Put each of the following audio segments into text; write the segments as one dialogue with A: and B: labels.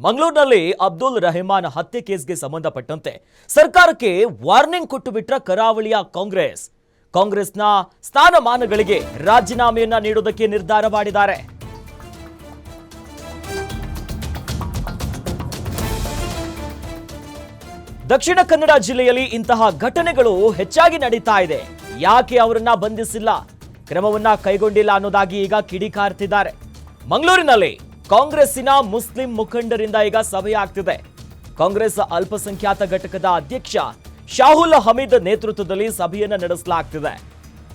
A: ಮಂಗಳೂರಿನಲ್ಲಿ ಅಬ್ದುಲ್ ರೆಹಮಾನ್ ಹತ್ಯೆ ಕೇಸ್ಗೆ ಸಂಬಂಧಪಟ್ಟಂತೆ ಸರ್ಕಾರಕ್ಕೆ ವಾರ್ನಿಂಗ್ ಕೊಟ್ಟು ಬಿಟ್ಟ ಕರಾವಳಿಯ ಕಾಂಗ್ರೆಸ್ನ ಸ್ಥಾನಮಾನಗಳಿಗೆ ರಾಜೀನಾಮೆಯನ್ನ ನೀಡುವುದಕ್ಕೆ ನಿರ್ಧಾರ ಮಾಡಿದ್ದಾರೆ. ದಕ್ಷಿಣ ಕನ್ನಡ ಜಿಲ್ಲೆಯಲ್ಲಿ ಇಂತಹ ಘಟನೆಗಳು ಹೆಚ್ಚಾಗಿ ನಡೀತಾ ಇದೆ. ಯಾಕೆ ಅವರನ್ನ ಬಂಧಿಸಿಲ್ಲ, ಕ್ರಮವನ್ನ ಕೈಗೊಂಡಿಲ್ಲ ಅನ್ನೋದಾಗಿ ಈಗ ಕಿಡಿಕಾರ್ತಿದ್ದಾರೆ. ಮಂಗಳೂರಿನಲ್ಲಿ ಕಾಂಗ್ರೆಸ್ಸಿನ ಮುಸ್ಲಿಂ ಮುಖಂಡರಿಂದ ಈಗ ಸಭೆಯಾಗ್ತಿದೆ. ಕಾಂಗ್ರೆಸ್ ಅಲ್ಪಸಂಖ್ಯಾತ ಘಟಕದ ಅಧ್ಯಕ್ಷ ಶಾಹುಲ್ ಹಮೀದ್ ನೇತೃತ್ವದಲ್ಲಿ ಸಭೆಯನ್ನ ನಡೆಸಲಾಗ್ತಿದೆ.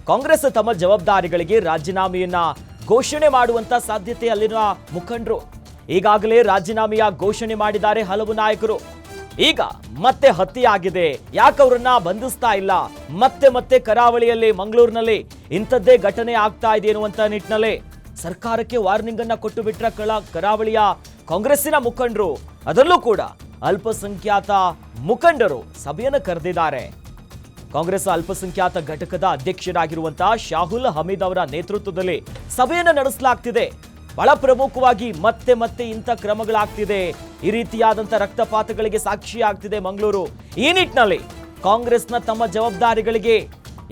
A: ಕಾಂಗ್ರೆಸ್ ತಮ್ಮ ಜವಾಬ್ದಾರಿಗಳಿಗೆ ರಾಜೀನಾಮೆಯನ್ನ ಘೋಷಣೆ ಮಾಡುವಂತ ಸಾಧ್ಯತೆ ಅಲ್ಲಿನ ಮುಖಂಡರು ಈಗಾಗಲೇ ರಾಜೀನಾಮೆಯ ಘೋಷಣೆ ಮಾಡಿದ್ದಾರೆ. ಹಲವು ನಾಯಕರು ಈಗ ಮತ್ತೆ ಹತ್ಯೆಯಾಗಿದೆ, ಯಾಕೆ ಅವರನ್ನ ಬಂಧಿಸ್ತಾ ಇಲ್ಲ, ಮತ್ತೆ ಕರಾವಳಿಯಲ್ಲಿ ಮಂಗಳೂರಿನಲ್ಲಿ ಇಂಥದ್ದೇ ಘಟನೆ ಆಗ್ತಾ ಇದೆ ಎನ್ನುವಂತ ನಿಟ್ಟಿನಲ್ಲಿ ಸರ್ಕಾರಕ್ಕೆ ವಾರ್ನಿಂಗ್ ಅನ್ನ ಕೊಟ್ಟು ಬಿಟ್ರ ಕರಾವಳಿಯ ಕಾಂಗ್ರೆಸ್ಸಿನ ಮುಖಂಡರು, ಅದರಲ್ಲೂ ಕೂಡ ಅಲ್ಪಸಂಖ್ಯಾತ ಮುಖಂಡರು ಸಭೆಯನ್ನು ಕರೆದಿದ್ದಾರೆ. ಕಾಂಗ್ರೆಸ್ ಅಲ್ಪಸಂಖ್ಯಾತ ಘಟಕದ ಅಧ್ಯಕ್ಷರಾಗಿರುವಂತಹ ಶಾಹುಲ್ ಹಮೀದ್ ಅವರ ನೇತೃತ್ವದಲ್ಲಿ ಸಭೆಯನ್ನು ನಡೆಸಲಾಗ್ತಿದೆ. ಬಹಳ ಪ್ರಮುಖವಾಗಿ ಮತ್ತೆ ಇಂಥ ಕ್ರಮಗಳಾಗ್ತಿದೆ. ಈ ರೀತಿಯಾದಂಥ ರಕ್ತಪಾತಗಳಿಗೆ ಸಾಕ್ಷಿ ಆಗ್ತಿದೆ ಮಂಗಳೂರು. ಈ ನಿಟ್ಟಿನಲ್ಲಿ ಕಾಂಗ್ರೆಸ್ನ ತಮ್ಮ ಜವಾಬ್ದಾರಿಗಳಿಗೆ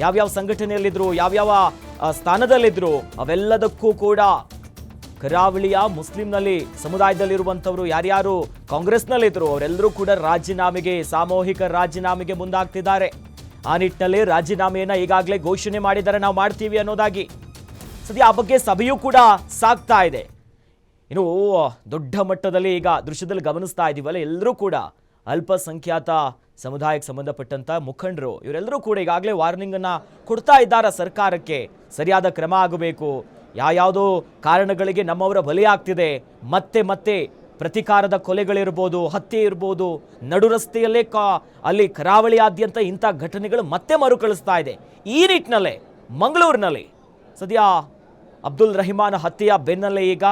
A: ಯಾವ್ಯಾವ ಸಂಘಟನೆಯಲ್ಲಿದ್ರು, ಯಾವ್ಯಾವ ಸ್ಥಾನದಲ್ಲಿದ್ರು, ಅವೆಲ್ಲದಕ್ಕೂ ಕೂಡ ಕರಾವಳಿಯ ಮುಸ್ಲಿಂನಲ್ಲಿ ಸಮುದಾಯದಲ್ಲಿರುವಂಥವ್ರು ಯಾರ್ಯಾರು ಕಾಂಗ್ರೆಸ್ನಲ್ಲಿದ್ರು ಅವರೆಲ್ಲರೂ ಕೂಡ ಸಾಮೂಹಿಕ ರಾಜೀನಾಮೆಗೆ ಮುಂದಾಗ್ತಿದ್ದಾರೆ. ಆ ನಿಟ್ಟಿನಲ್ಲಿ ರಾಜೀನಾಮೆಯನ್ನ ಈಗಾಗಲೇ ಘೋಷಣೆ ಮಾಡಿದ್ದಾರೆ, ನಾವು ಮಾಡ್ತೀವಿ ಅನ್ನೋದಾಗಿ. ಸದ್ಯ ಆ ಬಗ್ಗೆ ಸಭೆಯೂ ಕೂಡ ಸಾಗ್ತಾ ಇದೆ. ಇನ್ನು ದೊಡ್ಡ ಮಟ್ಟದಲ್ಲಿ ಈಗ ದೃಶ್ಯದಲ್ಲಿ ಗಮನಿಸ್ತಾ ಇದೀವಲ್ಲ, ಎಲ್ಲರೂ ಕೂಡ ಅಲ್ಪಸಂಖ್ಯಾತ ಸಮುದಾಯಕ್ಕೆ ಸಂಬಂಧಪಟ್ಟಂತ ಮುಖಂಡರು ಇವರೆಲ್ಲರೂ ಕೂಡ ಈಗಾಗಲೇ ವಾರ್ನಿಂಗ್ ಅನ್ನ ಕೊಡ್ತಾ ಇದ್ದಾರೆ ಸರ್ಕಾರಕ್ಕೆ. ಸರಿಯಾದ ಕ್ರಮ ಆಗಬೇಕು, ಯಾವ್ಯಾವುದೋ ಕಾರಣಗಳಿಗೆ ನಮ್ಮವರ ಬಲಿಯಾಗ್ತಿದೆ, ಮತ್ತೆ ಪ್ರತಿಕಾರದ ಕೊಲೆಗಳಿರ್ಬೋದು, ಹತ್ಯೆ ಇರ್ಬೋದು, ನಡು ರಸ್ತೆಯಲ್ಲೇ ಅಲ್ಲಿ ಕರಾವಳಿಯಾದ್ಯಂತ ಇಂಥ ಘಟನೆಗಳು ಮತ್ತೆ ಮರುಕಳಿಸ್ತಾ ಇದೆ. ಈ ನಿಟ್ಟಿನಲ್ಲೇ ಮಂಗಳೂರಿನಲ್ಲಿ ಸದ್ಯ ಅಬ್ದುಲ್ ರೆಹಮಾನ್ ಹತ್ಯೆಯ ಬೆನ್ನಲ್ಲೇ ಈಗ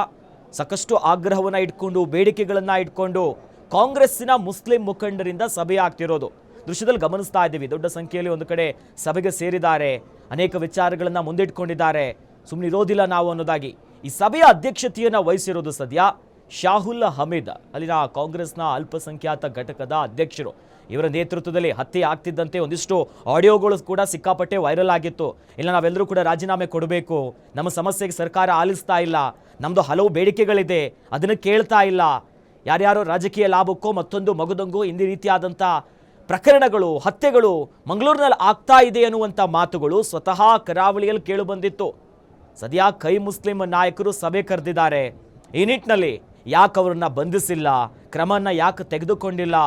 A: ಸಾಕಷ್ಟು ಆಗ್ರಹವನ್ನು ಇಟ್ಕೊಂಡು, ಬೇಡಿಕೆಗಳನ್ನು ಇಟ್ಕೊಂಡು ಕಾಂಗ್ರೆಸ್ಸಿನ ಮುಸ್ಲಿಂ ಮುಖಂಡರಿಂದ ಸಭೆ ಆಗ್ತಿರೋದು ದೃಶ್ಯದಲ್ಲಿ ಗಮನಿಸ್ತಾ ಇದ್ದೀವಿ. ದೊಡ್ಡ ಸಂಖ್ಯೆಯಲ್ಲಿ ಒಂದು ಕಡೆ ಸಭೆಗೆ ಸೇರಿದ್ದಾರೆ, ಅನೇಕ ವಿಚಾರಗಳನ್ನು ಮುಂದಿಟ್ಕೊಂಡಿದ್ದಾರೆ, ಸುಮ್ಮನೆ ಇರೋದಿಲ್ಲ ನಾವು ಅನ್ನೋದಾಗಿ. ಈ ಸಭೆಯ ಅಧ್ಯಕ್ಷತೆಯನ್ನು ವಹಿಸಿರೋದು ಸದ್ಯ ಶಾಹುಲ್ ಹಮೀದ್, ಅಲ್ಲಿನ ಕಾಂಗ್ರೆಸ್ನ ಅಲ್ಪಸಂಖ್ಯಾತ ಘಟಕದ ಅಧ್ಯಕ್ಷರು. ಇವರ ನೇತೃತ್ವದಲ್ಲಿ ಹತ್ಯೆ ಆಗ್ತಿದ್ದಂತೆ ಒಂದಿಷ್ಟು ಆಡಿಯೋಗಳು ಕೂಡ ಸಿಕ್ಕಾಪಟ್ಟೆ ವೈರಲ್ ಆಗಿತ್ತು. ಇಲ್ಲ, ನಾವೆಲ್ಲರೂ ಕೂಡ ರಾಜೀನಾಮೆ ಕೊಡಬೇಕು, ನಮ್ಮ ಸಮಸ್ಯೆಗೆ ಸರ್ಕಾರ ಆಲಿಸ್ತಾ ಇಲ್ಲ, ನಮ್ಮದು ಹಲವು ಬೇಡಿಕೆಗಳಿದೆ, ಅದನ್ನು ಕೇಳ್ತಾ ಇಲ್ಲ, ಯಾರ್ಯಾರೋ ರಾಜಕೀಯ ಲಾಭಕ್ಕೋ ಮತ್ತೊಂದು ಮಗದೊಂಗೋ ಇಂದಿ ರೀತಿಯಾದಂಥ ಪ್ರಕರಣಗಳು, ಹತ್ಯೆಗಳು ಮಂಗಳೂರಿನಲ್ಲಿ ಆಗ್ತಾ ಇದೆ ಅನ್ನುವಂಥ ಮಾತುಗಳು ಸ್ವತಃ ಕರಾವಳಿಯಲ್ಲಿ ಕೇಳು ಬಂದಿತ್ತು. ಸದ್ಯ ಕೈ ಮುಸ್ಲಿಂ ನಾಯಕರು ಸಭೆ ಕರೆದಿದ್ದಾರೆ. ಈ ನಿಟ್ಟಿನಲ್ಲಿ ಯಾಕೆ ಅವರನ್ನ ಬಂಧಿಸಿಲ್ಲ, ಕ್ರಮನ ಯಾಕೆ ತೆಗೆದುಕೊಂಡಿಲ್ಲ,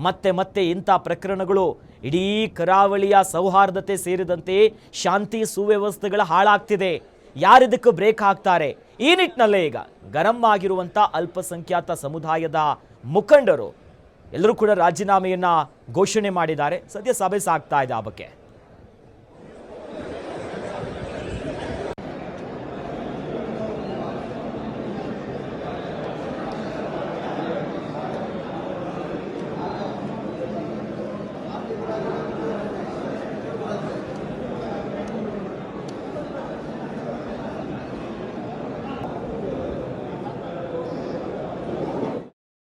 A: ಮತ್ತೆ ಇಂಥ ಪ್ರಕರಣಗಳು ಇಡೀ ಕರಾವಳಿಯ ಸೌಹಾರ್ದತೆ ಸೇರಿದಂತೆ ಶಾಂತಿ ಸುವ್ಯವಸ್ಥೆಗಳ ಹಾಳಾಗ್ತಿದೆ, ಯಾರಿದಕ್ಕೆ ಬ್ರೇಕ್ ಹಾಕ್ತಾರೆ? ಈ ನಿಟ್ಟಿನಲ್ಲೇ ಈಗ ಗರಂ ಆಗಿರುವಂಥ ಅಲ್ಪಸಂಖ್ಯಾತ ಸಮುದಾಯದ ಮುಖಂಡರು ಎಲ್ಲರೂ ಕೂಡ ರಾಜೀನಾಮೆಯನ್ನ ಘೋಷಣೆ ಮಾಡಿದ್ದಾರೆ. ಸದ್ಯ ಸಭೆ ಸಾಗ್ತಾ ಇದೆ ಆ ಬಗ್ಗೆ.